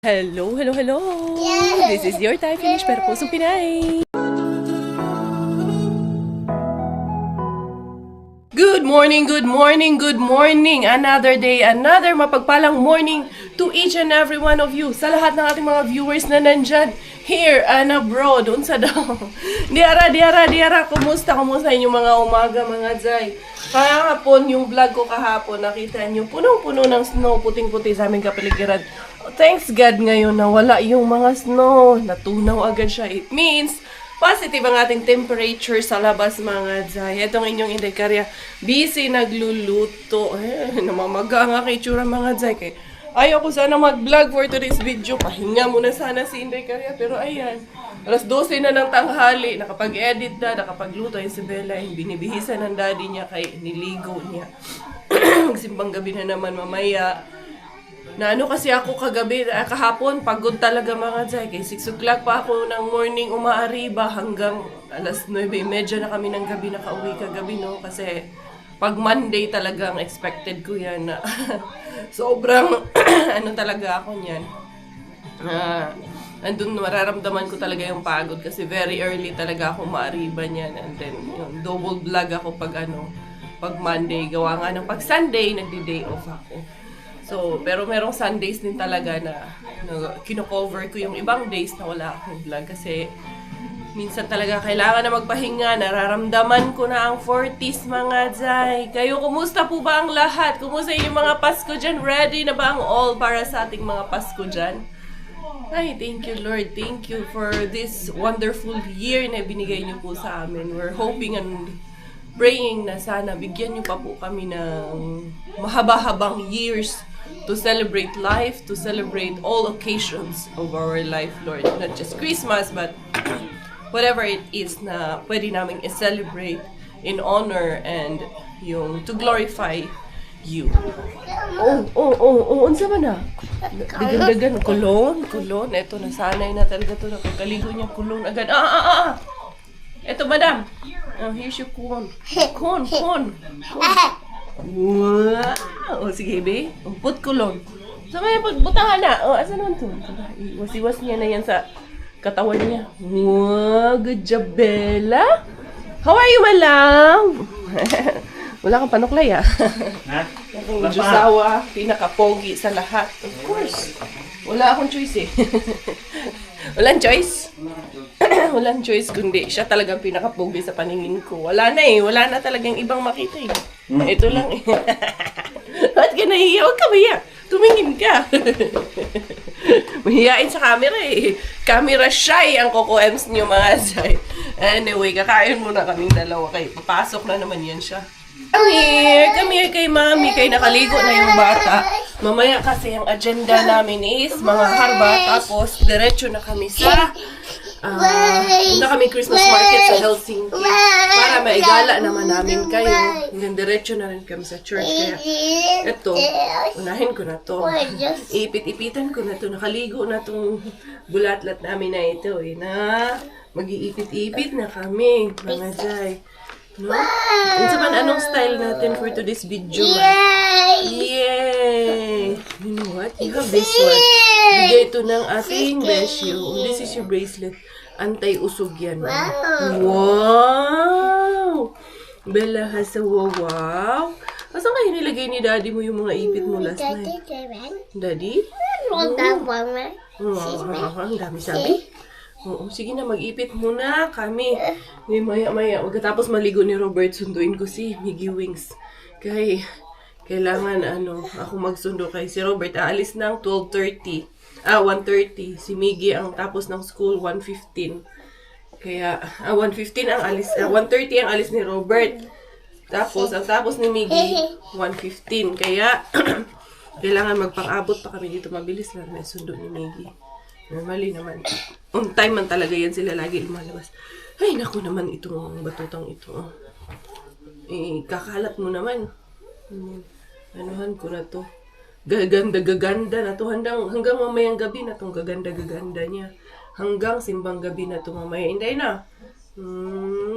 Hello, hello, hello! This is your time finish pero pusong Pinay! Good morning, good morning, good morning! Another day, another mapagpalang morning to each and every one of you. Sa lahat ng ating mga viewers na nandyan, here and abroad, unsa daw. Diara, kumusta inyong mga umaga, mga Zay? Kahapon, yung vlog ko kahapon, nakita nyo, punong-puno ng snow, puting-puti sa aming kapaligiran. Thanks God ngayon na wala yung mga snow. Natunaw agad siya. It means, positive ang ating temperature sa labas, mga Zay. Itong inyong Inday busy nagluluto. Namamaga ang aking itsura, mga Zay. Kaya ayaw ko sana mag-vlog for today's video. Pahinga muna sana si Inday pero ayan. Alas 12 na ng tanghali, nakapag-edit na, nakapagluto yung si Bella, yung binibihisan ng daddy niya kay niligo niya. Magsimbang gabi na naman mamaya. Na ano kasi ako kagabi, kahapon, pagod talaga, mga Zay. Kay 6 o'clock pa ako ng morning umaariba hanggang alas 9:30 na kami ng gabi nakauwi kagabi, no? Kasi pag Monday talagang expected ko yan na sobrang ano talaga ako niyan. Andun mararamdaman ko talaga yung pagod kasi very early talaga ako maariba niyan. And then yung double vlog ako pag Monday, gawa nga ng pag Sunday nagdi-day off ako. So, pero merong Sundays din talaga na kino-cover ko yung ibang days na wala akong vlog kasi minsan talaga kailangan na magpahinga, nararamdaman ko na ang 40s, mga Zay. Kayo, kumusta po ba ang lahat? Kumusta yung mga Pasko dyan? Ready na ba ang all para sa ating mga Pasko dyan? Ay, thank you, Lord. Thank you for this wonderful year na binigay niyo po sa amin. We're hoping and praying na sana bigyan niyo pa po kami ng mahaba-habang years to celebrate life, to celebrate all occasions of our life, Lord. Not just Christmas, but whatever it is na pwede namin i-celebrate in honor and yung to glorify you. Unsa man na? Dagan, kulon. Ito, nasanay na talaga to. Nakakaligo niya, kulon agad. Ito, madam. Here's your corn. Corn. Wow! Sige, be. Put kulon. So, may butangan na. Asa naman to? Iwas-iwas niya na yan sa katawan niya. Wow! Good job, Bella. How are you, my love? Wala kang panuklay, ha? Akong Diyosawa, pinaka-pogi sa lahat. Of course. Wala akong choice, eh. Walang choice? Walang choice, kundi siya talagang pinaka-pogi sa paningin ko. Wala na, eh. Wala na talagang ibang makita, eh. Ito lang, eh. Ba't ka nahiya? Huwag ka mahiya. Tumingin ka. Mahihain sa camera, eh. Camera shy ang Coco Ems niyo, mga Zay. Anyway, kakain muna kaming dalawa. Kay papasok na naman yan siya. Come here kay Mami, kay nakaligo na yung bata. Mamaya kasi ang agenda namin is mga harba, tapos diretso na kami sa punta kami Christmas market sa Helsinki para maigala naman namin kayo. And diretso na rin kami sa church. Kaya ito, unahin ko na to. Ipit-ipitan ko na to. Nakaligo na tong bulatlat namin na ito. Mag-iipit-ipit na kami, mga Jay. No? Unsa man anong style natin for today's video? Yay! You know what? You have this one. Bigay ito ng ating besyo. This is your bracelet. Anti-usog yan. Wow! Bella has a wow. Asan kayo nilagay ni daddy mo yung mga ipit mo last night? Daddy? Ang dami sabi. Oo, sige na, mag-ipit muna kami. Maya-maya, pagkatapos maligo ni Robert, sunduin ko si Miggy Wings. Kailangan, ako magsundo kay si Robert. Aalis ng 1:30. Si Miggy ang tapos ng school, 1:15. Kaya, 1:15 ang alis, 1:30 ang alis ni Robert. Tapos, ang tapos ni Miggy, 1:15. Kaya, kailangan magpang-abot pa kami dito. Mabilis lang may sundo ni Miggy. Normally naman. On time man talaga yan sila lagi lumalabas. Ay, naku naman itong batutang ito. Kakalat mo naman. Anuhan ko na to. Gaganda na to. Hanggang mamayang gabi na tong gaganda niya. Hanggang simbang gabi na to mamaya. Hindi na.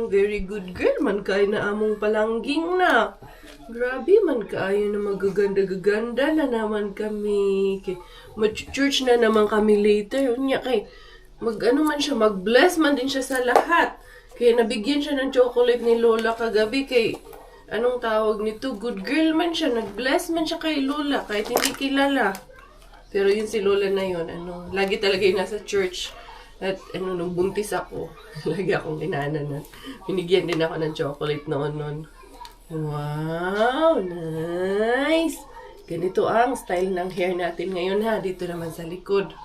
Very good girl man kay na among palangging na. Grabe man kaayo na magaganda-gaganda na naman kami. Kay mag-church na naman kami later. Unya kay mag-ano man siya, mag-bless man din siya sa lahat. Kaya nabigyan siya ng chocolate ni Lola kagabi kay anong tawag nito? Good girl man siya. Nag-bless man siya kay Lola kahit hindi kilala. Pero yun si Lola na yun, lagi talaga yun nasa church. At nung buntis ako, lagi akong inaananan. Binigyan din ako ng chocolate noon. Wow, nice! Ganito ang style ng hair natin ngayon ha. Dito naman sa likod.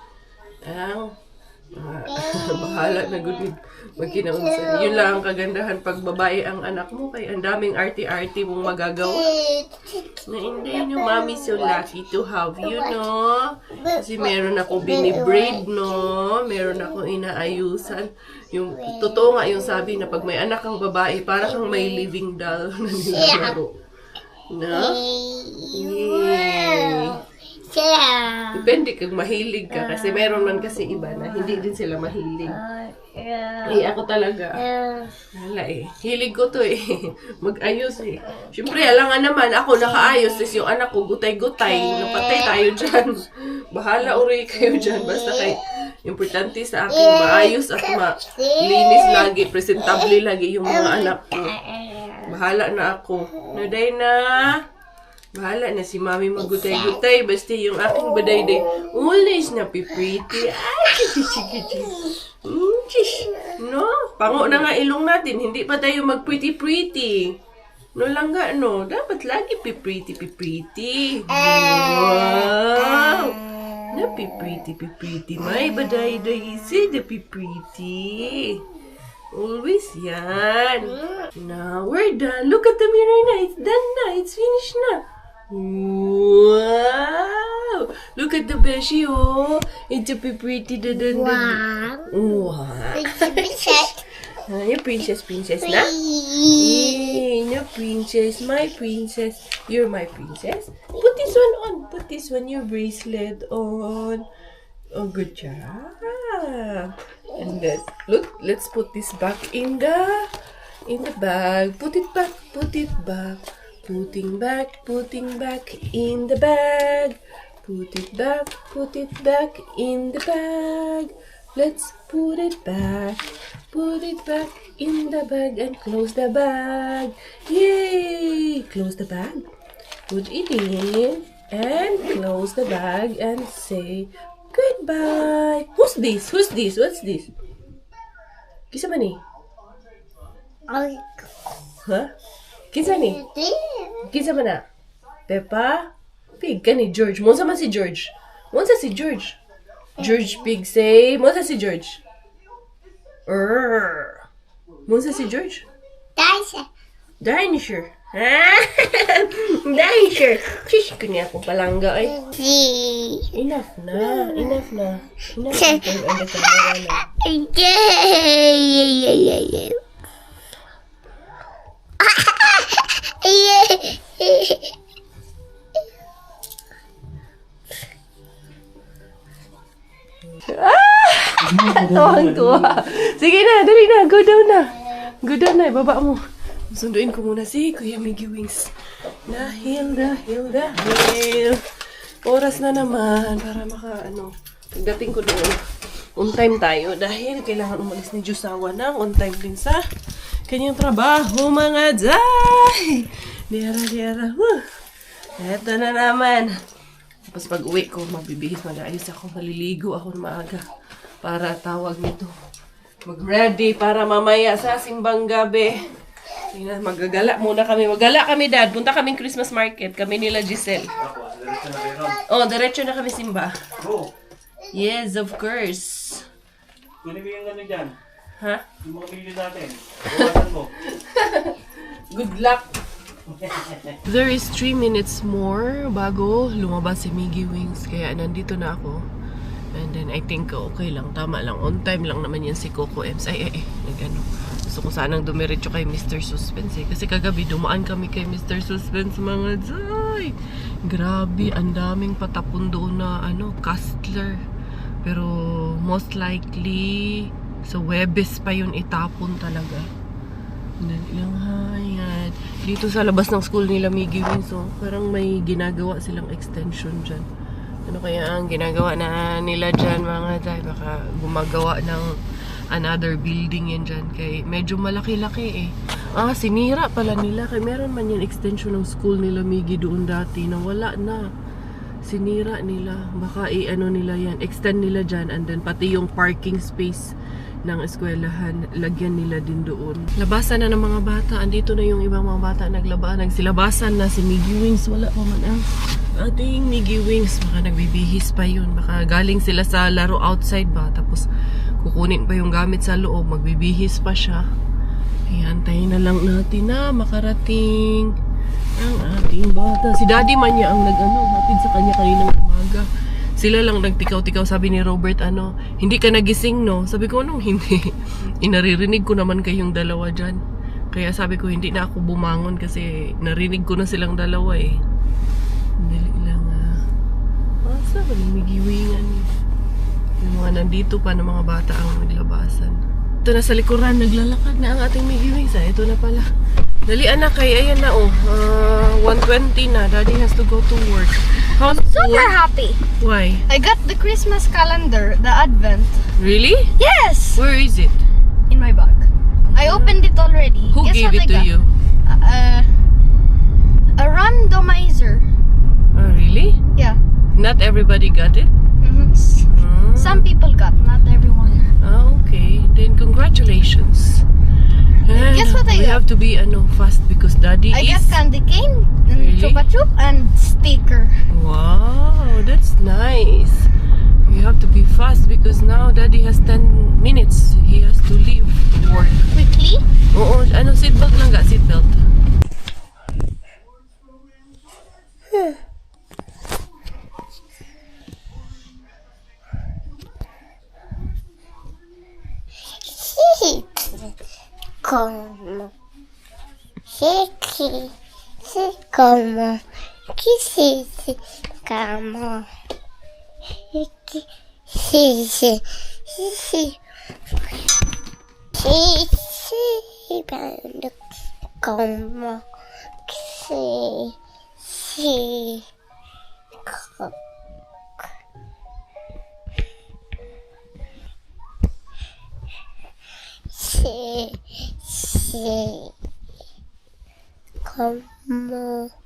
Bahala na good magkinaunsan. Yun lang ang kagandahan pag babae ang anak mo. Kaya ang daming arty-arty mong magagawa. Na hindi yung mommy so lucky to have you, no? Kasi meron ako binibraid, no? Meron ako inaayusan. Yung totoo nga yung sabi na pag may anak kang babae, para kang may living doll na nilalaro. No? Yay! Depende kung mahilig ka kasi meron man kasi iba na hindi din sila mahilig. Ako talaga. Wala hilig ko to mag-ayos Siyempre, alangan naman ako nakaayos tapos yung anak ko gutay-gutay. Napatay tayo dyan. Bahala uri kayo dyan. Basta kay importante sa akin maayos at malinis lagi, presentable lagi yung mga anak ko. Bahala na ako. Naday na. Bahala na si mami magutay-gutay. Basta yung aking badayday, always na pretty. Ay, kichi-kichi. No? Pango na nga ilong natin. Hindi pa tayo mag-pretty-pretty. No lang nga, no? Dapat lagi pretty. Wow! Na pretty. May badayday. See the pretty. Always yan. Now, we're done. Look at the mirror na. It's done na. It's finished na. Wow! Look at the beshi, oh. It's a pretty. Wow. Your princess na? Yay, no princess. My princess. You're my princess. Put this one on. Put this one, your bracelet on. Oh, good job. And let's put this back in the bag. Put it back. Putting back in the bag. Put it back in the bag. Let's put it back in the bag and close the bag. Yay! Close the bag. Put it in and close the bag and say goodbye. What's this? What's this? Kisa man ni? Huh? Kisa ni? Kisa man na? Peppa? Pig ka ni George. Monsa man si George? George Pig say, monsa si George? Monsa si George? Dinosaur. Dinosaur. Shish, kanya akong palangga Enough na. Enough na on the camera na. Tuwang-tuwa. Sige na, dali na. Go down na. Baba mo. Sunduin ko muna si Kuya Miggy Wings. Dahil. Oras na naman para pagdating ko doon. On time tayo dahil kailangan umalis ni Jusawa ng on time din sa kanyang trabaho, mga day. Dera. Eto na naman. Tapos pag uwi ko, mabibihis, mag-ayos ako, maliligo ako ng maaga para tawag nito. Mag-ready para mamaya sa simbang gabi. Magagala muna kami. Magala kami, Dad. Punta kaming Christmas market. Kami nila Giselle. Diretso na kami simba. Yes, of course. Kunin mo yung gano'n dyan. Ha? Yung mga video natin. Bawasan mo. Good luck. There is 3 minutes more bago lumabas si Miggy Wings. Kaya nandito na ako. And then I think okay lang. Tama lang. On time lang naman yan si Coco Ems. Gusto ko sanang dumiretso kay Mr. Suspense kasi kagabi dumaan kami kay Mr. Suspense, mga day. Grabe, ang daming patapon doon na Castler. Pero most likely So, Webes pa yun itapon talaga. Ilang hayat. Dito sa labas ng school nila, Miggy Wings, so parang may ginagawa silang extension dyan. Ano kaya ang ginagawa na nila dyan, mga day? Baka gumagawa ng another building yan dyan. Kaya medyo malaki-laki eh. Ah, sinira pala nila. Kaya meron man yung extension ng school nila, Miggy, doon dati na wala na. Sinira nila. Baka i-ano nila yan. Extend nila dyan. And then pati yung parking space ng eskwelahan, lagyan nila din doon. Labasan na ng mga bata. Andito na yung ibang mga bata naglaba. Nagsilabasan na si Miggy Wings. Wala pa man ang ating Miggy Wings. Baka nagbibihis pa yun. Baka galing sila sa laro outside ba. Tapos kukunin pa yung gamit sa loob. Magbibihis pa siya. Ihantayin na lang natin na makarating ang ating bata. Si Daddy man niya ang hatid sa kanya kaninang umaga. Sila lang nagtikaw-tikaw, sabi ni Robert, hindi ka nagising, no? Sabi ko, anong hindi? Inaririnig ko naman kayong dalawa dyan. Kaya sabi ko, hindi na ako bumangon kasi narinig ko na silang dalawa eh. Dali lang asa ba yung migiwingan? Yung mga nandito pa ng mga bata ang naglabasan. Ito na sa likuran, naglalakad na ang ating migiwings. Ito na pala. Dali anak, ayan na 1:20 na. Daddy has to go to work. How's Super school? happy. Why? I got the Christmas calendar, the Advent. Really? Yes! Where is it? In my bag. I opened it already. Who Guess gave what it to I got? you? A randomizer. Oh, really? Yeah. Not everybody got it? Some people got, not everyone. Okay. Then congratulations. And Guess what I we got? have to be fast because Daddy I is... got candy cane, and Really? chupa chup, and sticker. Wow, that's nice. You have to be fast because now Daddy has 10 minutes. He has to leave work. Quickly. Oo, seatbelt lang ga, seatbelt. Como Chique, como Kissisi, como Chique, Sisi, Sisi, Sisi, bando, como Sisi, como como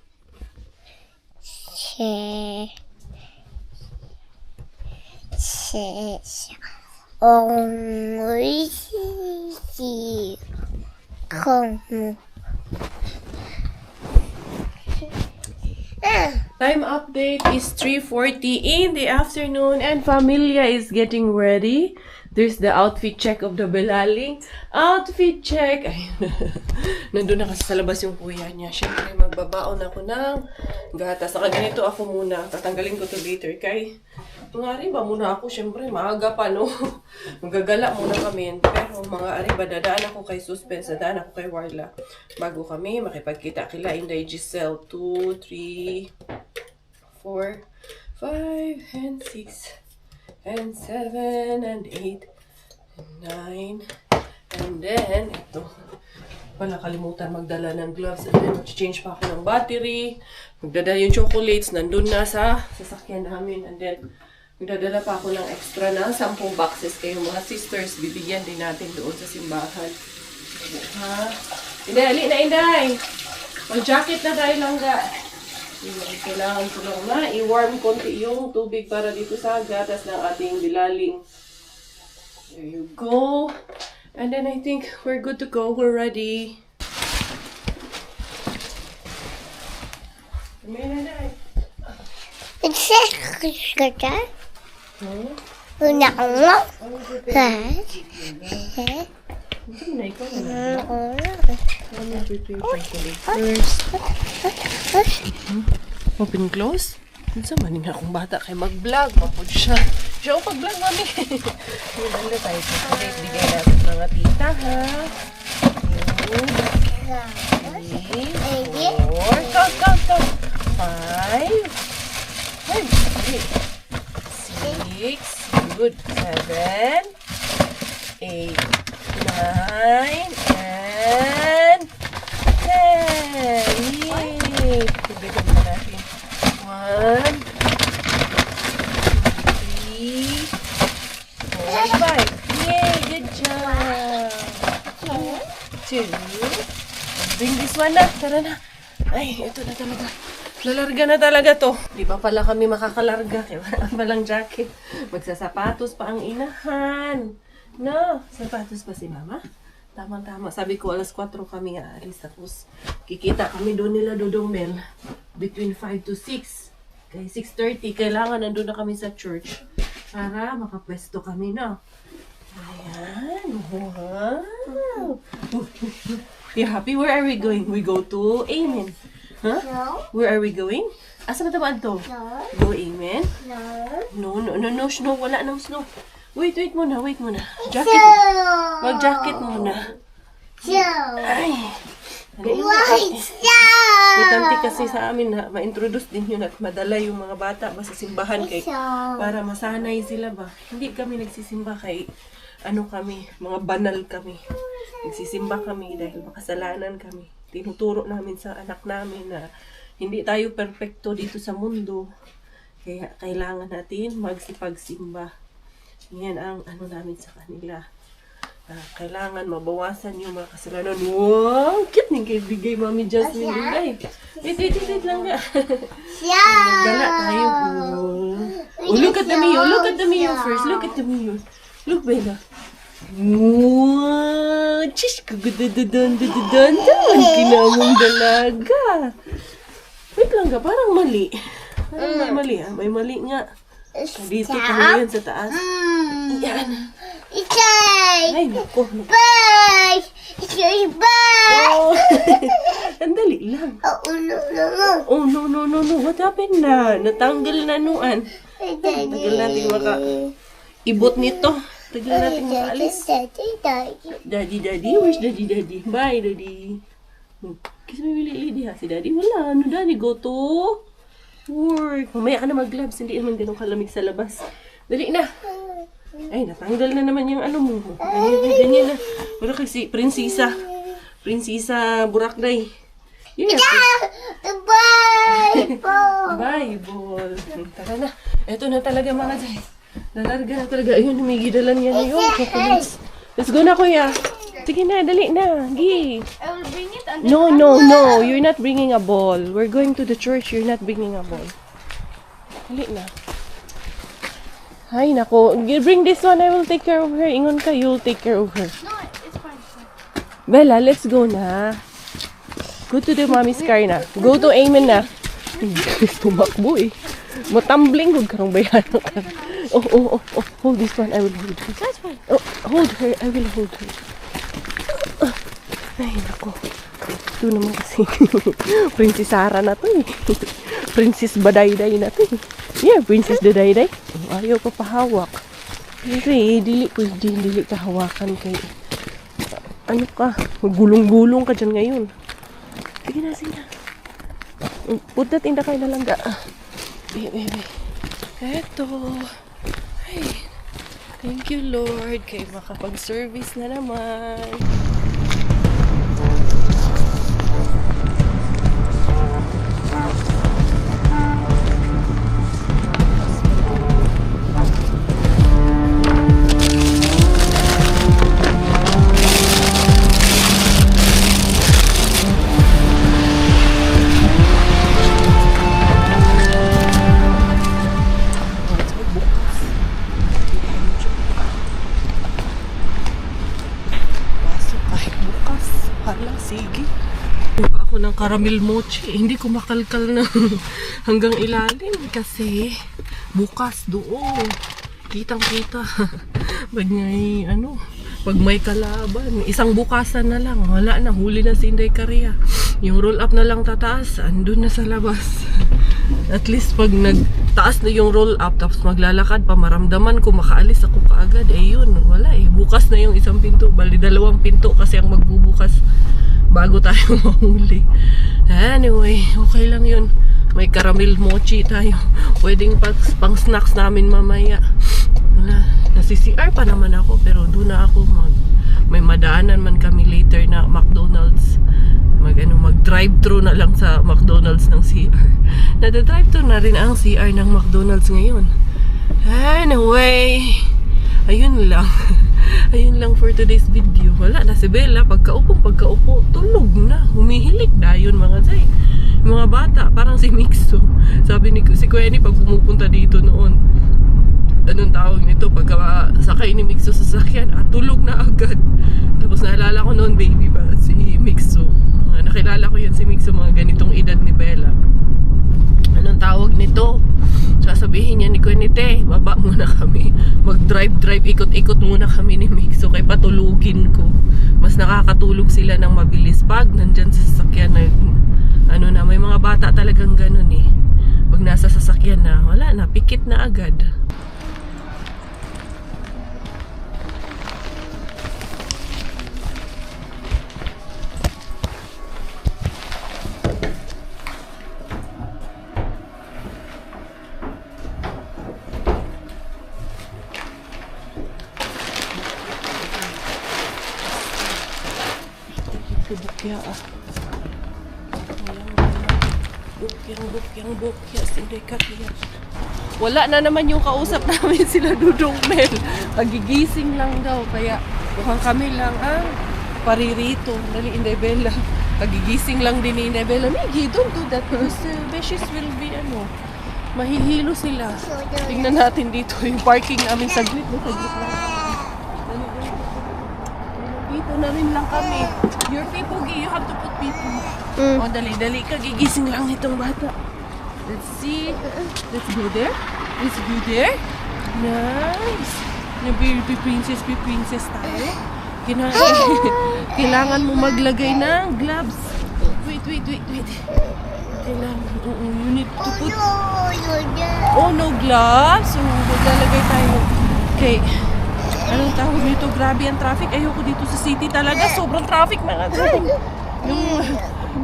Time update is 3:40 in the afternoon and Familia is getting ready. There's the outfit check of the Belaling. Outfit check! Ayun. Nandun na kasi sa labas yung kuya niya. Siyempre, magbabaon ako ng gatas. Saka ganito ako muna. Tatanggalin ko to later. Kay, mga ariba muna ako. Siyempre, maaga pa, no? Magagala muna kami. Pero mga ariba, dadaan ako kay Suspense. Dadaan ako kay Warla. Bago kami makipagkita kila Inday Giselle. 2, 3, 4, 5, and 6. And 7, and 8, and 9, and then, ito, wala kalimutan magdala ng gloves, and then mag-change pa ako ng battery, magdadala yung chocolates, nandun na sa sasakyan namin, and then, magdadala pa ako ng extra na 10 boxes kayo mga sisters, bibigyan din natin doon sa simbahan. Ha? Inday, ali na Inday! Mag-jacket na tayo lang ga. Kailangan ko lang na i-warm konti yung tubig para dito sa gatas ng ating bilaling. There you go. And then I think we're good to go. We're ready. Kata? Una mo? Ha? Open close? Minsan maning akong bata kay mag-vlog. Mapod siya. Siya ang pag-vlog mami. Maganda tayo sa plate. Bigay natin mga tita ha. 2, 3, 4. Count. 5, 6, good. 7, 8, Take 5. Yay, good job. 2. Bring this one na. Tara na. Ay, ito na talaga. Lalarga na talaga to. Di ba pala kami makakalarga? Kaya wala palang jacket. Magsasapatos pa ang inahan. No, sapatos pa si mama? Tama-tama. Sabi ko, alas 4 kami aalis. Tapos, kikita kami doon nila Dodong Mel. Between 5 to 6. Kaya 6:30, kailangan nandun na kami sa church. Para makapwesto kami, no? Ayan. Wow. You happy? Where are we going? We go to Amen. Huh? No. Where are we going? Asa ba tabaan to? No. Go Amen? No. No, snow. Wala nang snow. Wait muna. Jacket. Snow. Mag-jacket muna. Snow. Ay. White snow. Importante kasi sa amin na ma-introduce din yun at madala yung mga bata ba sa simbahan kay Snow. para masanay sila ba. Hindi kami nagsisimba kay kami, mga banal kami. Nagsisimba kami dahil makasalanan kami. Tinuturo namin sa anak namin na hindi tayo perpekto dito sa mundo. Kaya kailangan natin magsipagsimba. Yan ang namin sa kanila. Kailangan mabawasan yung mga kasalanan. Wow! Cute ning kay bigay Mami Jasmine Bigay. Wait lang nga. Magdala tayo. Oh, look at the Mio. Look at the Mio first. Look at the Mio. Look, Bella. Wow! Chish! Kagadadan. Kinamong dalaga. Wait lang ka. Parang mali. Parang may mali. May mali nga. Dito tayo yan sa taas. Yan. Itay. Ay, naku. Bye. Itay, bye. Oh. Andali lang. Oh, no. Oh, no. What happened na? Natanggal na nuan. Tagal natin ibot nito. Tagal natin makaalis. Daddy. Where's Daddy? Bye, Daddy. Kiss me, Lily, ha? Si Daddy, wala. Daddy, go to work. Mamaya ka na mag-gloves. Hindi naman ganun kalamig sa labas. Dali na. Ay, natanggal na naman yung mo. Ganyan na. Wala kasi, prinsesa. Prinsesa Burakday. Yeah. Bye. Bye, ball. Tara na. Eto na talaga mga guys. Nalarga na talaga. Ayun, humigidalan yan na yun. Chocolates. Let's go na, kuya. Sige na, dali na. Gi. I will bring it and No. You're not bringing a ball. We're going to the church. You're not bringing a ball. Dali na. Ay, nako. Bring this one. I will take care of her. Ingon ka, you'll take care of her. No, it's fine. Bella, let's go na. Go to the mommy's car na. Go to Amen na. Tumakbo eh. Matambling huwag karong bayan ka. Oh. Hold this one. I will hold her. That's fine. Oh, hold her. I will hold her. Ay, nako. Ito naman kasi. Princess Sarah na to eh. Princess Badayday na to eh. Yeah, Princess Dadayday. Ayaw pa pahawak. Hindi, dili ka hawakan kay... Ano ka? Magulong-gulong ka dyan ngayon. Sige na. Put that in the car na lang ga. Baby. Eto. Ay. Thank you, Lord. Kay makapag-service na naman. Sige. Ako ng caramel mochi. Hindi ko makalkal na hanggang ilalim kasi bukas doon. Kitang-kita. Pag may kalaban, isang bukasan na lang. Wala na, huli na si Inday Karia. Yung roll up na lang tataas, andun na sa labas. At least pag nagtaas na yung roll up, tapos maglalakad pa, maramdaman ko makaalis ako kaagad. Yun, wala eh. Bukas na yung isang pinto. Bali, 2 pinto kasi ang magbubukas bago tayo mahuli. Anyway, okay lang yun. May caramel mochi tayo. Pwedeng pang snacks namin mamaya. Wala. Nasi-CR pa naman ako, pero doon na ako may madaanan man kami later na McDonald's. Mag-drive-thru na lang sa McDonald's ng CR. Nada-drive-thru na rin ang CR ng McDonald's ngayon. Anyway, ayun ayun lang. Ayun lang for today's video. Wala na si Bella. Pagkaupo, tulog na. Humihilik na yun mga zay. Yung mga bata, parang si Mixo. Sabi ni si Kuya pag pumupunta dito noon, anong tawag nito? Pagka sakay ni Mixo sa sasakyan, tulog na agad. Tapos naalala ko noon, baby ba, si Mixo. Nakilala ko yan si Mixo, mga ganitong edad ni Bella. Anong tawag nito? Sasabihin niya ni Kuyanite, baba muna kami. Mag-drive, ikot-ikot muna kami ni Mixo kay patulugin ko. Mas nakakatulog sila ng mabilis pag nandyan sa sasakyan na, ano na, may mga bata talagang ganun eh. Pag nasa sasakyan na, wala na, pikit na agad. Bukya bukya sindika kaya. Wala na naman yung kausap namin sila Dudong Mel. Pagigising lang daw kaya mukhang kami lang ang paririto. Dali Inday Bella. Pagigising lang din ni Inday Bella. Miggy, don't do that because beshies will be mahihilo sila. Tingnan natin dito yung parking namin saglit lang. Dito na rin lang kami. Your people, you have to put people. Oh, dali ka. Gigising lang itong bata. Let's see. Let's go there. Nice. Yung be princess tayo. Kailangan mo maglagay ng gloves. Wait. Kailangan. You need to put... Oh, no gloves. So, maglalagay tayo. Okay. Anong tawag nito? Grabe ang traffic. Ayoko dito sa city talaga. Sobrang traffic mga dyan. Yung,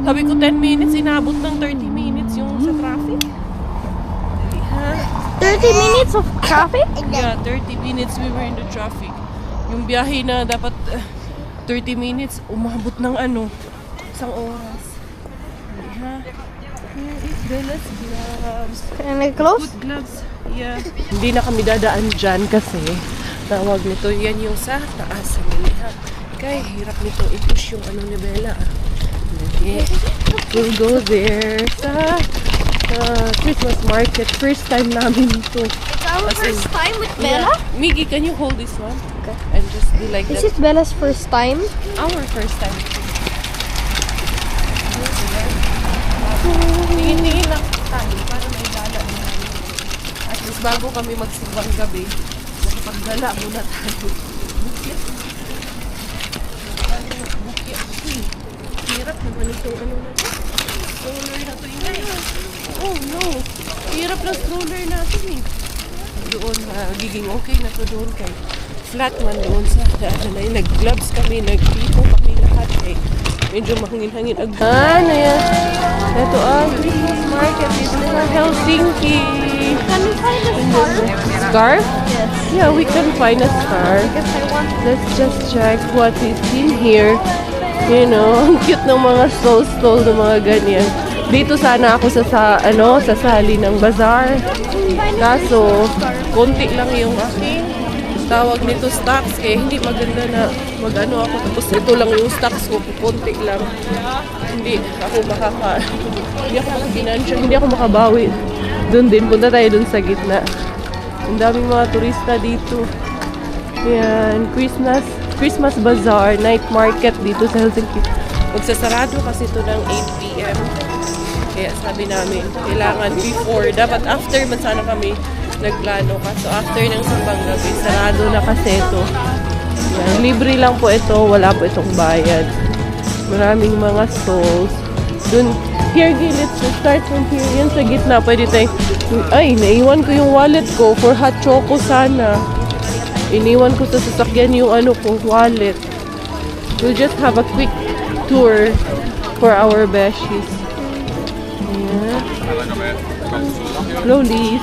sabi ko 10 minutes, inabot ng 30 minutes yung sa traffic. Dali ha? 30 minutes of traffic? Yeah, 30 minutes we were in the traffic. Yung biyahe na dapat 30 minutes, umabot ng isang oras. Dali ha? Here is Bella's gloves. Can I close? Good gloves. Yeah. Hindi na kami dadaan dyan kasi tawag nito, yan yung sa taas sa ha. Kaya hirap nito i-push yung ni Bella. Okay. We'll go there sa Christmas market. First time namin ito. It's our first time with Bella? Yeah. Miggy, can you hold this one? Okay. And just do like This that. is Bella's first time? Our first time. Tingin lang tayo para may gala din. At least bago kami magsimbang gabi, paggala muna tayo. Bukya. Hirap naman ito. Na to? Stroller na to yun. Oh no. Hirap na stroller natin eh. Doon, magiging okay na to doon kay flat man doon sa nag-gloves kami, nag-tipo kami lahat eh. Medyo mahangin-hangin. Ano yan? Ito Christmas market dito sa Helsinki. Can we find a scarf? Scarf? Yes. Yeah, we can find a scarf. Because I want... Let's just check what is in here. You know, ang cute ng mga stall ng mga ganyan. Dito sana ako sa sali ng bazaar. Kaso, konti lang yung aking tawag nito stocks. Kaya hindi maganda na ako. Tapos ito lang yung stocks ko, konti lang. Hindi ako makabawi. Doon din, punta tayo doon sa gitna. Ang daming mga turista dito. Yan, Christmas Bazaar, night market dito sa Helsinki. Magsasarado kasi ito ng 8 p.m. Kaya sabi namin, kailangan before, dapat after man sana kami nagplano ka. So after ng sambang gabi, sarado na kasi ito. Yan, libre lang po ito, wala po itong bayad. Maraming mga stalls. Dun, here, let's start from here. Yan sa gitna, pwede tayo. Ay, naiwan ko yung wallet ko for hot choco sana. Iniwan ko sa sasakyan yung wallet. We'll just have a quick tour for our beshies. Yeah. Slowly.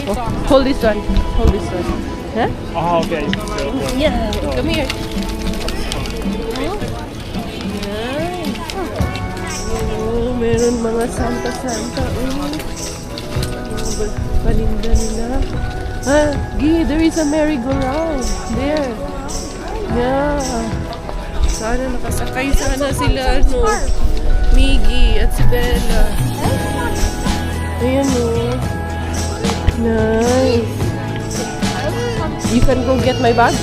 Oh, hold this one. Huh? Oh, okay. Yeah, come here. Oh, meron mga Santa. Paninda nila. Gee, there is a merry-go-round. There. Yeah. Sana nakasakay sana sila, ano, Miggy at si Bella. Ayan, oh. Nice. You can go get my bag?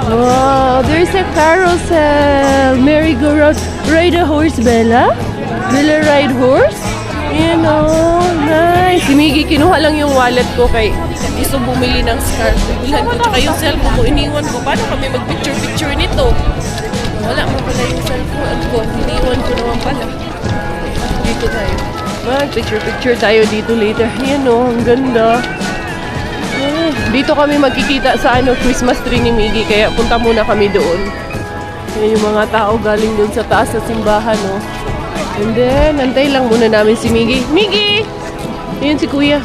Wow, there's a carousel. Merry-go-round. Ride a horse, Bella? Bella ride horse? Ayan, oh. Nice. Si Miggy, kinuha lang yung wallet ko kay gusto bumili ng scarf. Bilhan ko, tsaka yung cellphone ko, iniwan ko. Paano kami mag-picture-picture nito? Wala mo pala yung cellphone ko. Iniwan ko naman pala. Dito tayo. Mag-picture-picture tayo dito later. Ayan, oh. Ang ganda. Dito kami magkikita sa ano Christmas tree ni Miggy, kaya punta muna kami doon. Yan yung mga tao galing doon sa taas sa simbahan, no? And then, antay lang muna namin si Miggy. Miggy! Ayun si Kuya.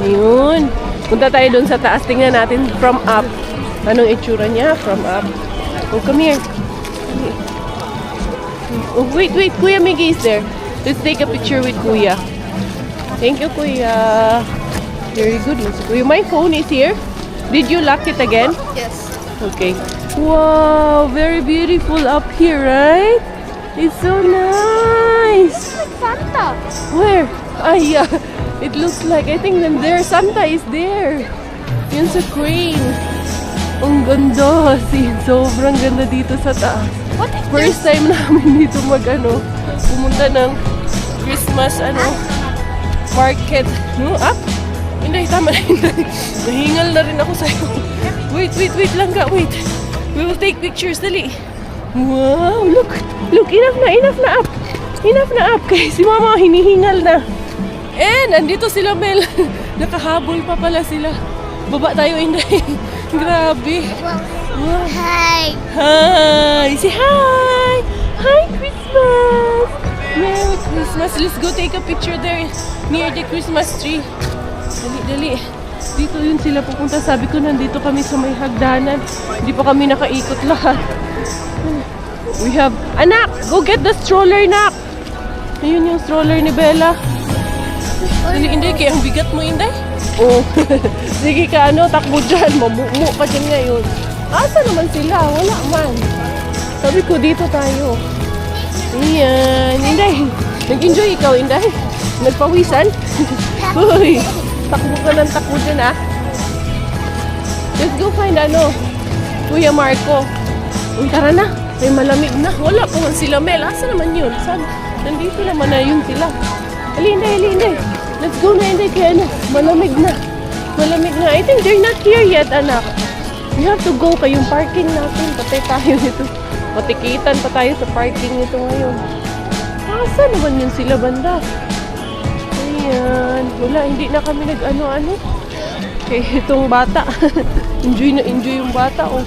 Ayun. Punta tayo doon sa taas. Tingnan natin from up. Anong itsura niya from up. Oh, come here. Oh, wait. Kuya Miggy is there. Let's take a picture with Kuya. Thank you, Kuya. Very good. My phone is here. Did you lock it again? Yes. Okay. Wow, very beautiful up here, right? It's so nice. Santa. Where? Ah, yeah. It looks like, I think then there, Santa is there. Yun sa crane. Ang ganda. Sobrang ganda dito sa taas. What if First time namin dito pumunta ng Christmas, market. Up? Hindi, tama na hindi. Nahingal na rin ako sa'yo. Wait lang ka, wait. We will take pictures, dali. Wow, look, enough na up. Enough na up, kaya si Mama hinihingal na. And, andito sila, Mel. Nakahabol pa pala sila. Baba tayo, Inday. Grabe. Wow. Hi. Hi! Say hi! Hi, Christmas! Merry Christmas! Let's go take a picture there near the Christmas tree. Dali. Dito yun sila pupunta. Sabi ko, nandito kami sa may hagdanan. Hindi pa kami nakaikot lahat. We have... Anak! Go get the stroller, Nak! Ayun yung stroller ni Bella. Dali, Inday. Kaya ang bigat mo, Inday. Oh. Sige ka, takbo dyan. Mamumu ka dyan ngayon. Asa naman sila? Wala man. Sabi ko, dito tayo. Ayan. Inday. Nag-enjoy ikaw, Inday? Nagpawisan? Uy. Takbo ka ng takbo dyan, ah. Let's go find Kuya Marco. Tara na. Ay, malamig na. Wala po man sila, Mel. Asa naman yun? Saan? Nandito naman na yun sila. Ali, Inday. Let's go na, Inday. Kaya malamig na. I think they're not here yet, anak. We have to go. Kayong parking natin. Patay tayo nito. Matikitan pa tayo sa parking nito ngayon. Asa naman yun sila, banda? Ayan. Wala, hindi na kami nag-ano-ano. Kaya itong bata. enjoy yung bata. Oh.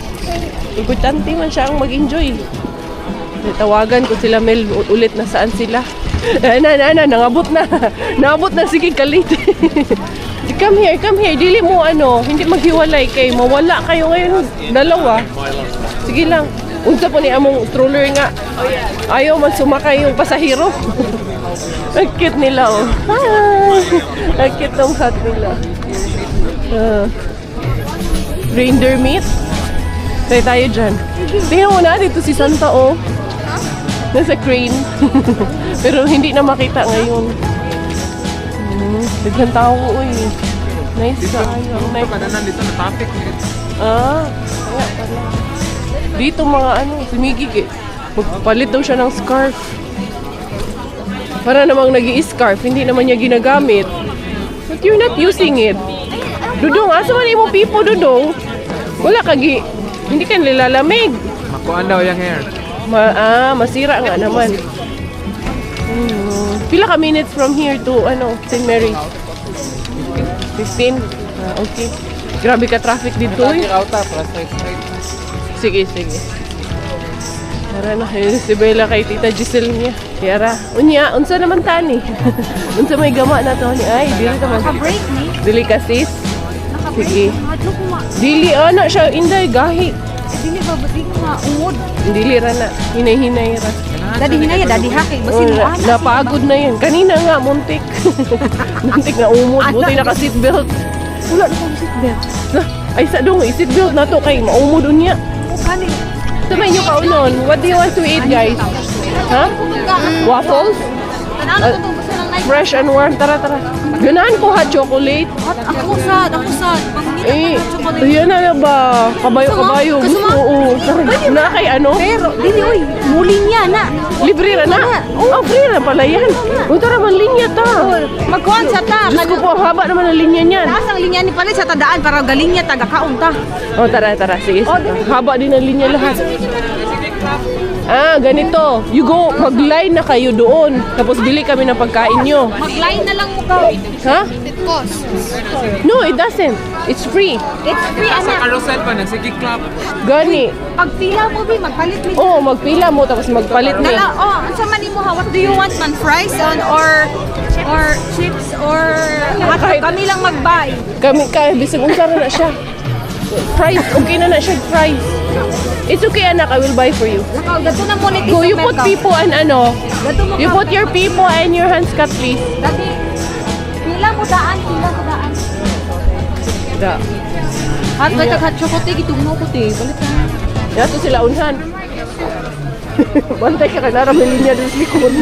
Importante man siya ang mag-enjoy. Tawagan ko sila, Mel, ulit na saan sila. Nangabot na. Nangabot na, sige, kalit. Come here. Dili mo hindi maghiwalay kay mawala kayo ngayon. Dalawa. Sige lang. Unsa po ni among stroller nga. Ayaw man sumakay yung pasahero. Ang cute nila, oh. Hi! Ang cute ng hat nila. Reindeer meat. Tayo dyan. Tingnan mo na, dito si Santa, oh. Nasa crane. Pero hindi na makita ngayon. Biglang tao, uy. Nice ka. Dito na topic. Kaya pala. Dito mga si Miggy, magpalit daw siya ng scarf. Para namang nag-i-scarf, hindi naman niya ginagamit. But you're not using it. Dudong, asa man mo pipo, Dudong? Wala hindi ka nilalamig. Makuan daw yung hair. Masira nga naman. Pila ka minutes from here to St. Mary? 15? Okay. Grabe ka traffic dito, eh. Sige. Tara na, si Bella kay Tita Giselle niya. Tara, unsa naman tani? Unsa may gama na to ni ay, dili ka man. Naka-break ni. Dili ka sis? Naka-break. Sige. Madlo ko ma. Dili siya, Inday, gahi. Dili ba ba't nga ungod? Dili ra na, hinay-hinay ra. Dadi hinaya, dadi haki. Basi mo ana. Napagod na yan. Kanina nga, muntik. Muntik na umod. Buti naka-seatbelt. Wala na kang seatbelt. Ay, sa dong, seatbelt na to kay maumod niya. Kani. Gusto man yung kaunon. What do you want to eat, guys? Ha? Waffles? Fresh and warm. Tara, tara. Ganahan ko hot chocolate. Ako sad. Eh, yan na ba? Kabayo-kabayo. Oo. Na kay ano? Pero, dili, uy, muling yan na. Libre ra na. Oh, free na pala yan. O, tara man linya ta. Magkuhan sa ta. Diyos ko po, ang haba naman ang linya niyan. Taas ang linya ni pala sa tadaan para galing niya taga-kaon ta. O, tara, tara. Sige. Haba din ang linya lahat. Ah, ganito. You go, mag-line na kayo doon. Tapos bili kami ng pagkain nyo. Mag-line na lang mo ka. Ha? It costs. No, it doesn't. It's free. It's free, Sa anak. carousel pa na, sige clap. Gani. Pag pila mo, Bi, magpalit mo. Oo, magpila mo tapos magpalit ni. Dala, ang sama ni mo ha, what do you want man? Fries or chips or Kahit- kami lang mag-buy. Kaya bisag unsa na siya. Fries, okay na siya, fries. It's okay, anak. I will buy for you. Lakaw, gato na mo ni Go, you put people and ano. Gato mo You ka. put your people and your hands cut, please. Dati, pila mo daan. Da. Hat ba kag chocolate gitugno ko te. Balik ka. Yato sila unhan. Bantay ka kanara may linya doon sa likod.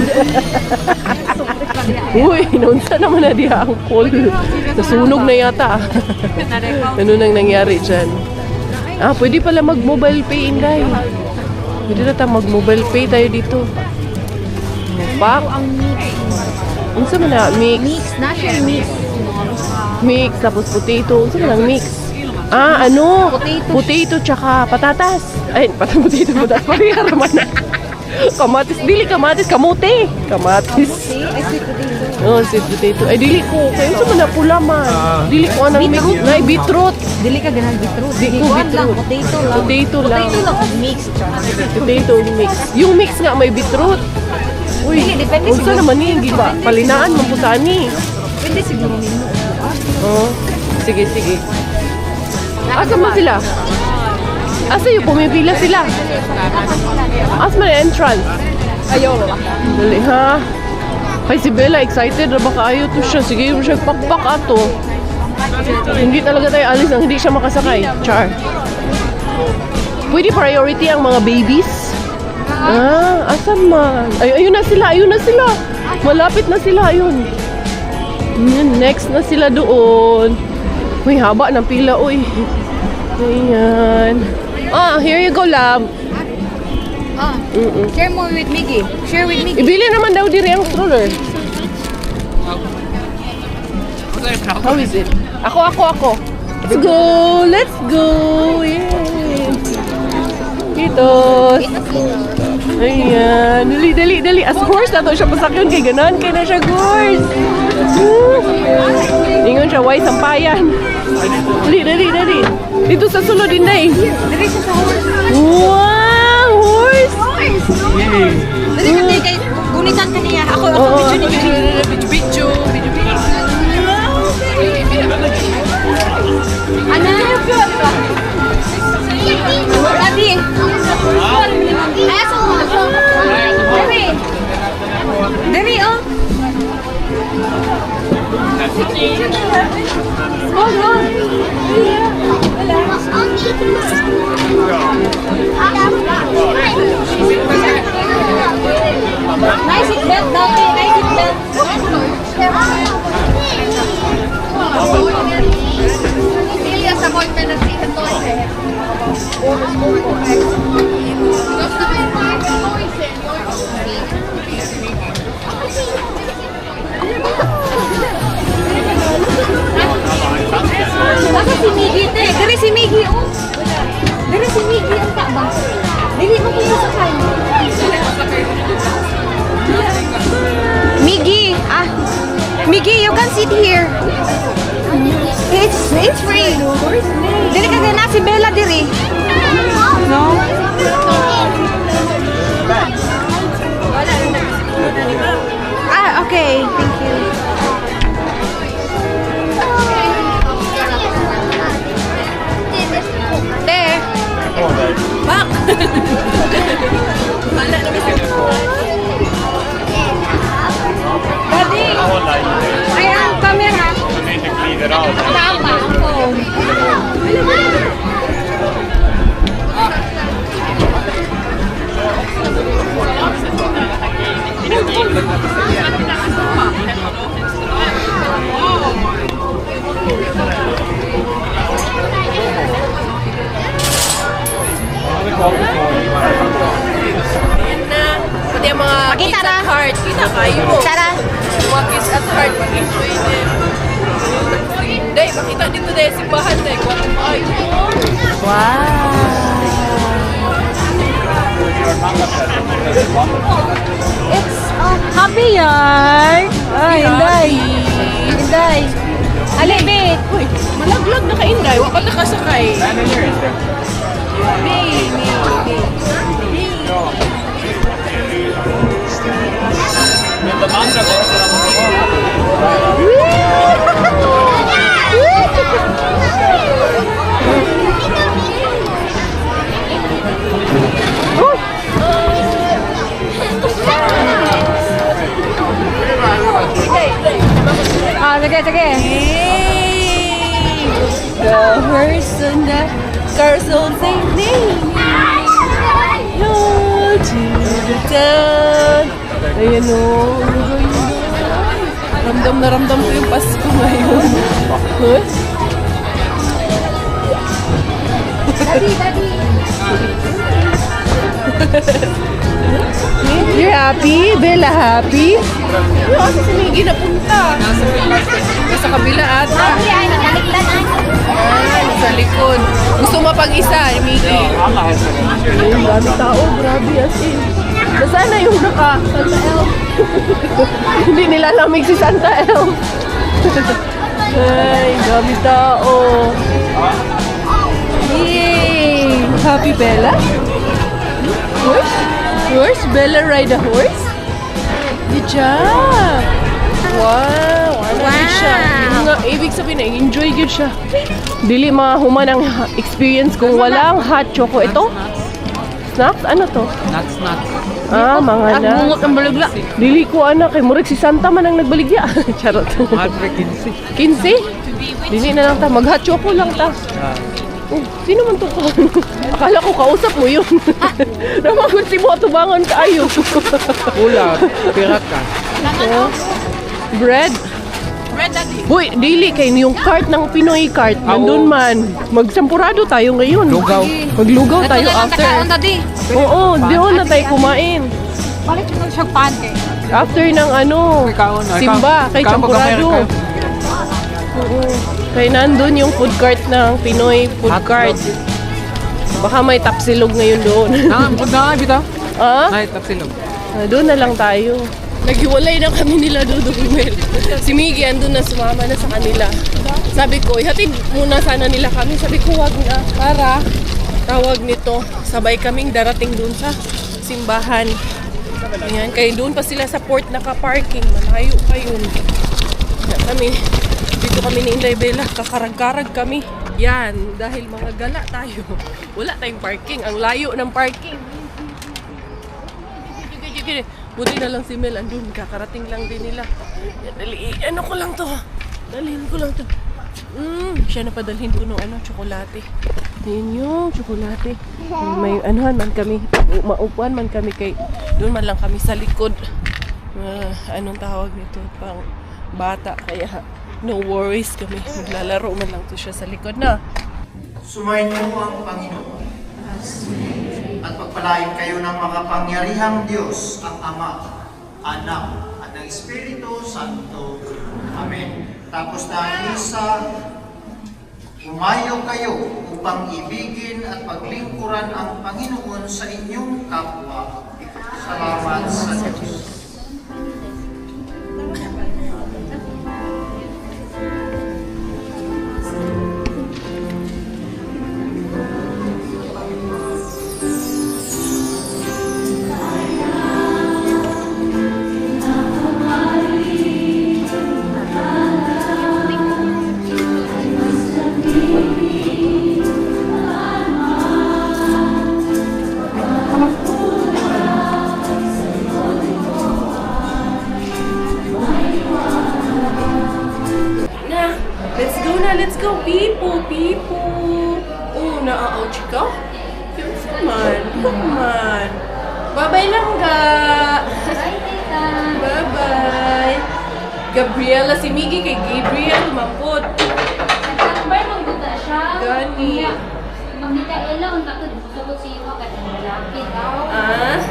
Uy, naunsa naman na diha ang call. Nasunog na yata. Ano nang nangyari dyan? Ah, pwede pala mag-mobile pay, Inday. Pwede na tayo mag-mobile pay tayo dito. Pak. Unsa man na? Mix. National mix. Mix, tapos potato. Unsa man ang mix? Ah, ano? Potato. Potato tsaka patatas. Ay, potato, patatas. Parehara naman na. Kamatis. Dili kamatis. Kamote. Kamatis. Ay, sweet potato. Oh, sweet potato. Ay, dili ko. Kayo sa man na pula man. Dili ko anang mix. Ay, beetroot. Dili ka ganang beetroot. Di ko Kuwan lang, beetroot. potato lang. Potato lang. Potato lang kung mix. Potato mix. Yung mix nga may beetroot. Uy, Dili, depende unsa siguro. naman ni? Giba, palinaan mo po ni. Pwede siguro nimo. Oh, sige, sige. Asa mo sila? Asa yung pumipila sila? Asa man ang entrance? Ayaw. Dali ha. Ay si Bella excited na baka ayaw to siya. Sige mo siya pakpak ato. Hindi talaga tayo alis nang hindi siya makasakay. Char. Pwede priority ang mga babies? Ah, asan man? Ay, ayun na sila, ayun na sila. Malapit na sila, ayun. Next na sila doon. Uy, haba ng pila, uy. Ayan. Ah, here you go, love. Share mo with Miggy. Share with Miggy. Ibili naman daw diri ang stroller. How is it? Ako. Let's go! Let's go! Yay! Kitos! Ayan. Dali. As horse na to siya pasakyon kay ganan. Kaya na siya horse. Ingon siya, why sampayan? Dali. Dito sa sulod din na eh. Dali siya sa horse. Wow! Horse! Dali ka tayo kay gunitan ka niya. Ako Oo. video ni Video. Ana? Daddy. Dali, oh. Hold on. Nice seatbelt, Daddy. Nice seatbelt. Elias, avoid penalty. Nasa si Miggy, te. Dari si Miggy, oh. Dari si Miggy, ang takbang. Dili mo kung masakay. Miggy, Miggy, you can sit here. It's free. Dili ka gana si Bella diri. No? Okay. Thank you. There. Back. Daddy. Ayan, camera. Tama. na kayo. Tara. Mga kids at heart, mag-enjoy din. Day, makita dito dahil simbahan dahil kung ay. Wow. It's happy yarn. Ay, Inday. Inday. Alibit. Uy, malaglag na ka-Inday. Wala na kasakay. Ah, sige, sige. The horse and the castle singing. Yo, to the town. Ayan o. Ramdam na ramdam ko yung Pasko ngayon. Huh? Daddy, daddy. You're happy? Bella happy? Yung kasi si Miggy napunta. Nasa kabila ata. Ay, ay, nakaligtan ay. Ay, sa likod. Gusto mapag-isa, Miggy. Ayun, dami tao. Grabe as in. Nasaan na yung Santa Elf? Hindi nilalamig si Santa Elf. Ay, dami tao. Yay! Happy Bella? Horse? Horse? Bella ride a horse? Good job! Wow! Ano wow. Siya? Yung nga, ibig sabihin na, enjoy good siya. Dili mahuman ang experience kung walang hot choco. Ito? Snacks? Ano to? Nuts. Ah, mga na. Bungot ang balagla. Dili ko anak, kay Murag si Santa man ang nagbaligya. Charot. Mahal for 15. 15? Dili na lang ta, mag-hot choco lang ta. Oh, sino man to? Akala ko kausap mo yun. Naman si mo tubangan kaayo. Ula, pirat ka. Oh. Bread? Red daddy. Boy, dili kay yung cart ng Pinoy cart. Nandun man. Magsampurado tayo ngayon. Lugaw. Maglugaw tayo after. daddy. Oo, doon na tayo kumain. Balik ko sa pante. After ng ano, simba, kay Champurado. Oo. Kaya nandun yung food cart ng Pinoy food cart. Baka may tapsilog ngayon doon. Bitaw? Ah? Ay, tapsilog. Doon na lang tayo. Naghiwalay na kami nila Dudong Mel. Si Miggy andun na sumama na sa kanila. Sabi ko, ihatid muna sana nila kami. Sabi ko, wag na. Para tawag nito, sabay kaming darating doon sa simbahan. Ayan, kaya doon pa sila sa port naka-parking. Malayo pa yun. Kaya kami, dito kami ni Inday Bella, kakarag-karag kami. Yan, dahil mga gala tayo. Wala tayong parking. Ang layo ng parking. Buti na lang si Mel andun. Kakarating lang din nila. Yan, dali. Ano ko lang to. Dalhin ko lang to. Siya na padalhin ko ng tsokolate. Yan yung tsokolate. May anuhan man kami. Maupuan man kami kay. Doon man lang kami sa likod. Anong tawag nito? Pang bata. Kaya no worries kami. Maglalaro man lang to siya sa likod na. Sumayin niyo ang Panginoon at pagpalain kayo ng makapangyarihang Diyos, ang Ama, Anak, at ng Espiritu Santo. Amen. Tapos dahil sa umayo kayo upang ibigin at paglingkuran ang Panginoon sa inyong kapwa. Salamat sa Diyos. Let's go, people. Oh, na-ouch ka? Come on. Bye-bye lang ga. Bye-bye. Gabriela, si Miggy kay Gabriel, mampod. May magbuta siya. Gani. Magdita ela, ang takot sa iyo ka lalaki daw. Ah?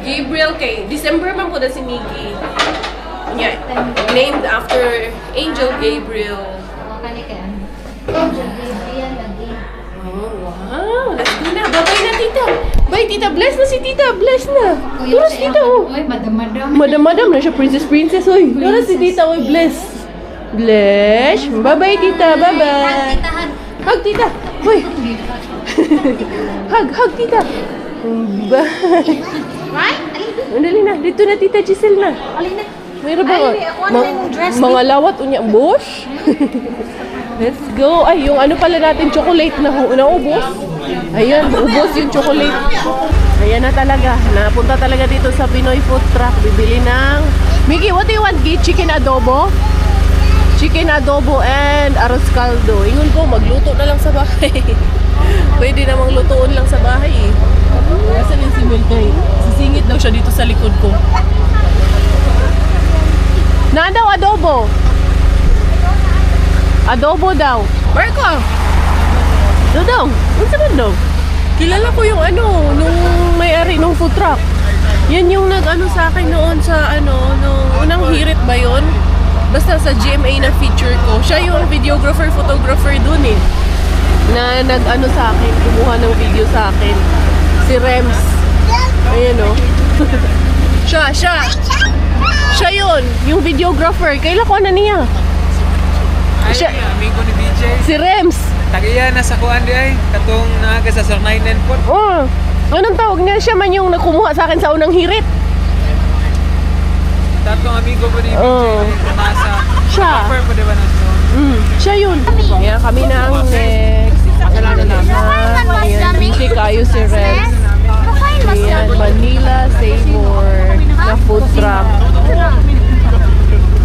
Gabriel kay December man po na si Miggy. Yeah, named after Angel Gabriel. Kani kay ano? Gabriel lagi. Oh, wow. Let's go na. Bye-bye na, tita. Bye, tita. Bless na si tita. Bless na. Turas, tita, oh. Oy, madam-madam. Madam na siya. Princess, oy. Turas si tita, oy. Bless. Bless. Bye-bye, tita. Bye-bye. Titahan. Hug, tita. Uy. Hug, tita. Bye. Right? Dali na. Dito na, tita Giselle na. Alin na. Mayroon ba? Ay, ako ano yung dress Mga lawat, unya. Bush. Let's go. Ay, yung ano pala natin, chocolate na naubos. Ayan, ubos yung chocolate. Ayan na talaga. Napunta talaga dito sa Pinoy Food Truck. Bibili ng... Mickey, what do you want? Chicken adobo? Chicken adobo and arroz caldo. Ingon ko, magluto na lang sa bahay. Pwede namang lutoon lang sa bahay eh. Nasaan yung si Milkay? Sisingit daw siya dito sa likod ko. Na daw adobo? Adobo daw. Marco! Ano daw? Ano sabi daw? Kilala ko yung ano, nung may-ari nung food truck. Yan yung nag-ano sa akin noon sa ano, nung unang hirit ba yun? Basta sa GMA na feature ko. Siya yung videographer, photographer dun eh. Na nag-ano sa akin, kumuha ng video sa akin. Si Rems. Ayan o. Siya yun, yung videographer. Kailan ko na niya? Siya, amigo ni BJ. si Rems. Tagiya na sa kuan di ay. Katong naga sa Sarnainen po. Oh, anong tawag niya? Siya man yung nakumuha sa akin sa unang hirit. Tatlong amigo po ni BJ. Oh. Nasa. Siya. Offer po di ba na so? Siya yun. Kaya kami na ang next. Ayan, busy kayo si Rems. Ayan, Manila Savor na food truck.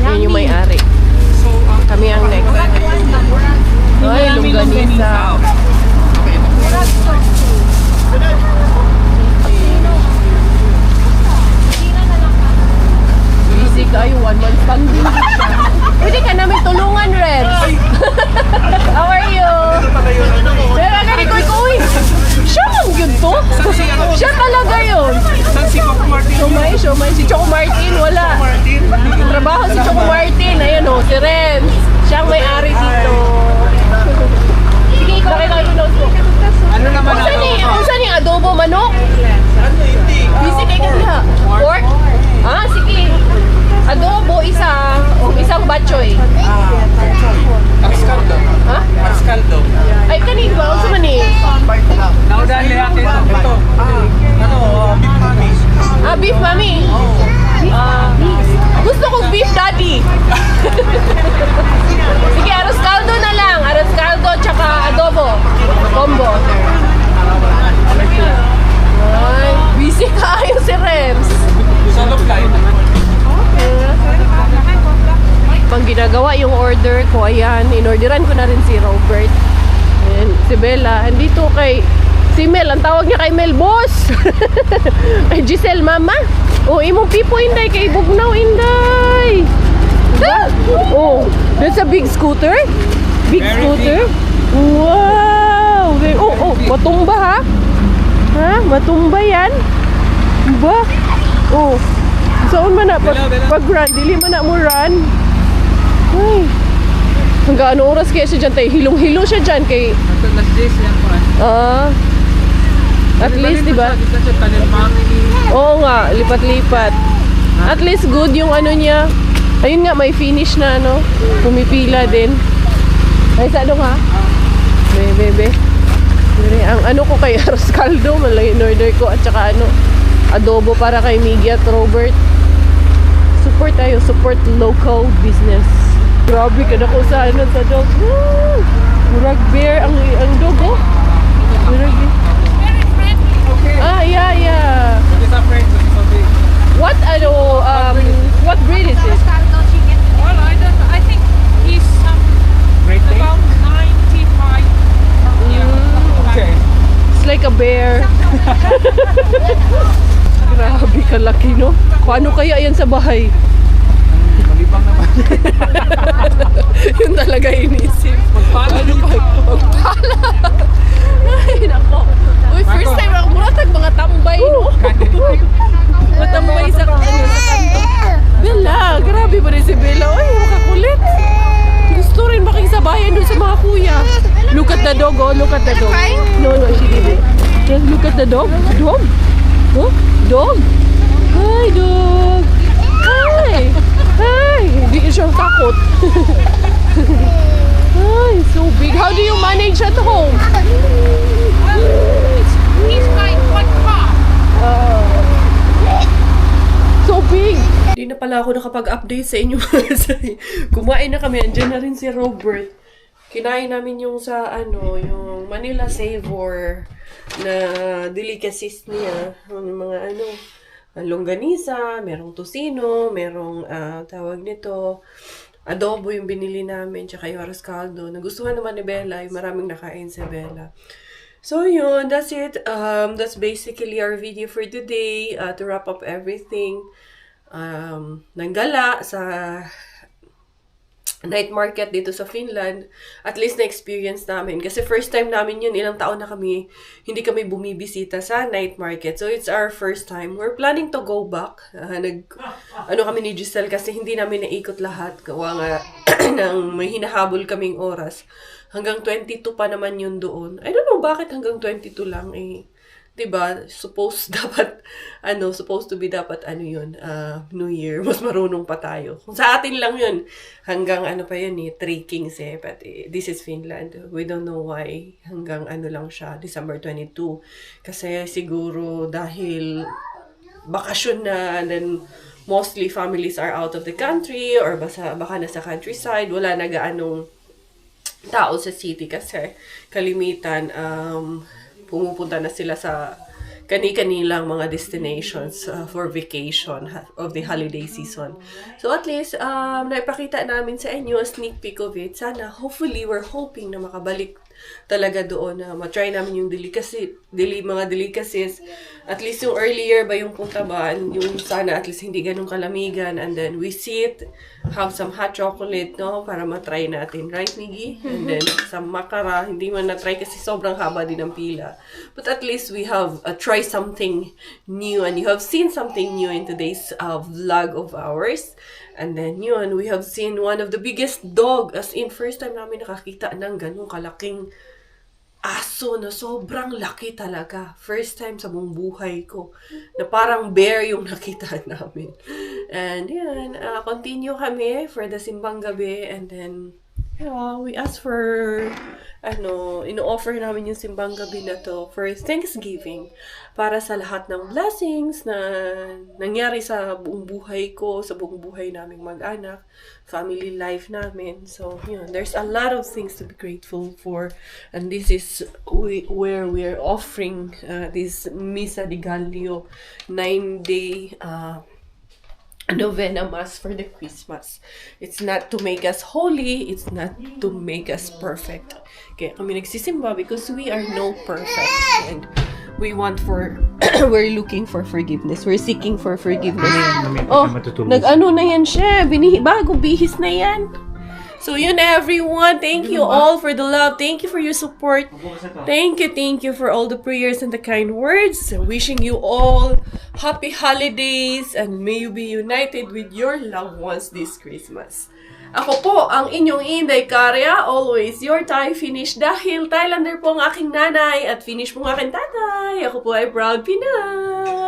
Yan yung may-ari. Kami ang next. Ay, longganisa. Busy kayo, 1 month standing. Pwede ka namin tulungan, Rems. How are you? Pero agad ko, uy! Siya lang yun to? Siya talaga yun. Siomay. Si Choco Martin, wala. Trabaho si Choco Martin. Ayan o, si Rems. Siya ang may-ari dito. Sige, ikaw. Bakit ako pinost mo? Ano naman Kung saan yung adobo manok? Busy kayo kanila. Pork? Ah, sige. Adobo, isa. O, isang batchoy. Arscaldo. Ha? Arscaldo. Ay, kanina ba? Ano sa mani? Naudahan lihat ito. Beef mami. Ah, beef mami. Gusto kong beef daddy. Sige, arroz caldo na lang. Arroz caldo tsaka adobo. Combo. Ay, busy kayo si Rems. Salop kayo. Pang ginagawa yung order ko, ayan, inorderan ko na rin si Robert. Ayan, si Bella. Andito kay si Mel, ang tawag niya kay Mel, boss! Kay Giselle, mama. Oh, imong pipo, inday, kay Bugnaw, inday! Ah! Oh, that's a big scooter? Big Very scooter? Wow! Oh, matumba ha? Ha? Matumba yan? Ba? Oh, saan man na? Pag-run, dili man na mo run. Ay, hanggang ano oras kaya siya dyan tayo? Hilong-hilo siya dyan kay... Ito nas Jace yan po. At least, diba? Oo nga, lipat-lipat. At least good yung ano niya. Ayun nga, may finish na ano. Pumipila din. Ay, sa ano nga? Bebe. Ang ano ko kay arroz caldo, malaki in-order ko. At saka ano, adobo para kay Miggy at Robert. Support tayo, support local business. Grabe ka na ko sa ano sa dog. Murag bear ang dog oh. Murag bear. Ah, yeah. What what breed is it? Well, I don't know. I think he's about 95. Okay. It's like a bear. Grabe kalaki no. Paano kaya yan sa bahay? Malibang naman. Yun talaga inisip. Magpala. Magpala. Ay, nako. Uy, first time ako muratag mga tambay, no? that the dog? Dog? Huh? Dog? Hi, dog! Hi! Hi! Hindi siya takot. Hi, so big. How do you manage at home? He's quite calm. So big! Hindi na pala ako nakapag-update sa inyo. Kumain na kami. Andiyan na rin si Robert. Kinain namin yung sa yung Manila Savor na delicacies niya. Yung mga longganisa, merong tocino, merong tawag nito, adobo yung binili namin, tsaka yung arroz caldo. Nagustuhan naman ni Bella, yung maraming nakain si Bella. So yun, that's it. That's basically our video for today. To wrap up everything. Nanggala sa night market dito sa Finland, at least na-experience namin. Kasi first time namin yun, ilang taon na kami, hindi kami bumibisita sa night market. So, it's our first time. We're planning to go back. Kami ni Giselle kasi hindi namin naikot lahat. Gawa nga ng may hinahabol kaming oras. Hanggang 22 pa naman yun doon. I don't know bakit hanggang 22 lang eh. Diba? Supposed to be dapat New Year. Mas marunong pa tayo. Kung sa atin lang yun, hanggang 3 Kings eh. But this is Finland. We don't know why. Hanggang lang siya, December 22. Kasi siguro dahil bakasyon na, and then mostly families are out of the country or baka nasa countryside. Wala na gaanong tao sa city kasi kalimitan pumupunta na sila sa kani-kanilang mga destinations for vacation of the holiday season. So at least, naipakita namin sa inyo a sneak peek of it. Sana, hopefully, we're hoping na makabalik talaga doon na matry namin yung mga delicacies. At least yung earlier ba yung puntaban, yung sana at least hindi ganun kalamigan. And then we sit, have some hot chocolate, no? Para matry natin. Right, Miggy? And then some makara. Hindi man na-try kasi sobrang haba din ang pila. But at least we have try something new. And you have seen something new in today's vlog of ours. And then yun, we have seen one of the biggest dog. As in, first time namin nakakita ng ganung kalaking aso na sobrang laki talaga. First time sa buong buhay ko na parang bear yung nakita namin. And yan, continue kami for the simbang gabi. And then, we asked for, ino-offer namin yung simbang gabi na to for Thanksgiving. Para sa lahat ng blessings na nangyari sa buong buhay ko, sa buong buhay naming mag-anak, family life namin. So, there's a lot of things to be grateful for. And this is where we're offering this Misa di Gallio 9-day novena mass for the Christmas. It's not to make us holy, it's not to make us perfect. Kaya kami nagsisimba because we are no perfect. And we we're looking for forgiveness. We're seeking for forgiveness. Nag-ano na yan siya. Bagong bihis na yan. So yun everyone, thank you all for the love. Thank you for your support. Thank you for all the prayers and the kind words. Wishing you all happy holidays and may you be united with your loved ones this Christmas. Ako po, ang inyong Inday Karya, always your Thai Finish dahil Thailander po ang aking nanay at Finnish po ang aking tatay. Ako po ay proud Pinay.